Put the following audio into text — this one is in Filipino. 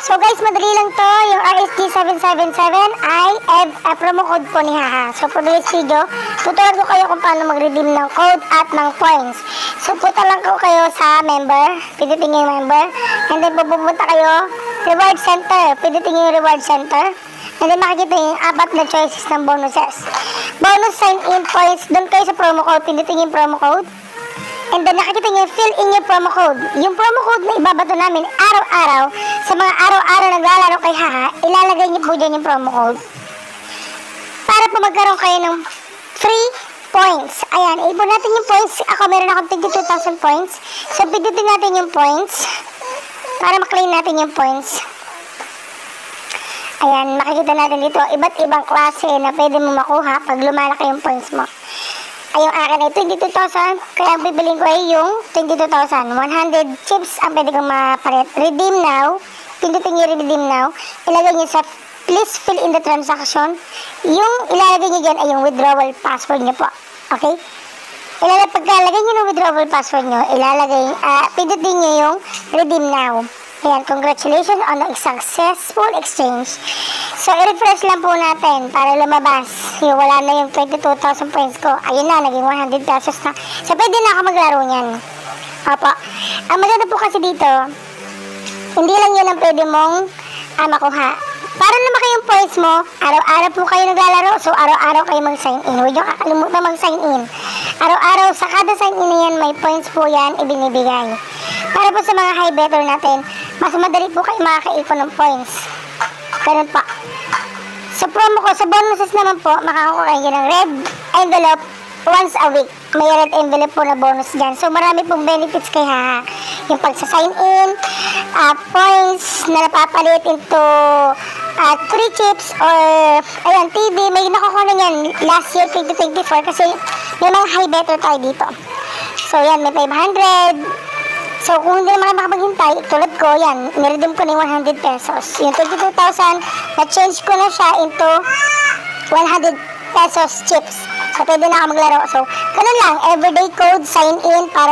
So guys, madali lang to. Yung RSG777 ay promo code po ni Haha. So for this video, tuturuan ko kayo kung paano mag-redeem ng code at ng points. So punta lang ko kayo sa member. Pindutin nyo yung member. And then pupunta kayo reward center. Pindutin nyo yung reward center. And then makikita yung apat na choices ng bonuses. Bonus sign-in points. Doon kayo sa promo code. Pindutin nyo yung promo code. And then nakikita nyo, fill in your promo code. Yung promo code na ibabato namin araw-araw, sa mga araw-araw naglalaro kay Haha, ilalagay nyo po dyan yung promo code. Para po magkaroon kayo ng free points. Ayan, ibon natin yung points. Ako meron akong 22,000 points. So, pindutin natin yung points. Para maklaim natin yung points. Ayan, makikita natin dito, iba't ibang klase na pwede mo makuha pag lumalaki yung points mo. Ay, yung akin ay 22,000. Kaya ang bibilin ko ay yung 22,000. 100 chips ang pwede kong mapalit. Redeem now. Pindutin nyo redeem now. Ilagay nyo sa please fill in the transaction. Yung ilalagay nyo dyan ay yung withdrawal password nyo po. Okay? Pagkalagay nyo ng withdrawal password nyo, pindutin nyo yung redeem now. Ayan, congratulations on a successful exchange. So, i-refresh lang po natin para lumabas. Yung wala na yung 22,000 points ko. Ayun na, naging 100 pesos na. So, pwede na ako maglaro niyan. Opo. Ang maganda po kasi dito, hindi lang yun ang pwede mong makuha. Para lumaki yung points mo, araw-araw po kayo naglalaro. So, araw-araw kayo mag-sign in. Huwag nyo kakalimutan mag-sign in. Araw-araw, sa kada sign in na yan, may points po yan ibinibigay. Para po sa mga high better natin, mas madali po kayo makakaipon ng points. Ganun pa. Sa promo ko, sa bonuses naman po, makakakuha kayo ng red envelope once a week. May red envelope po na bonus dyan. So, marami pong benefits kay Haha. Yung pagsa-sign in, points na napapalit into 3 chips or, ayan, TV. May nakukuha na yan last year, 2024, kasi may mga high better tayo dito. So, yan, may 500. So, kung hindi naman makapaghintay, tulad ko, yan, niredeem ko na yung 100 pesos. Yung 22,000, na-change ko na siya into 100 pesos chips. So, pwede na ako maglaro. So, ganun lang, everyday code, sign in para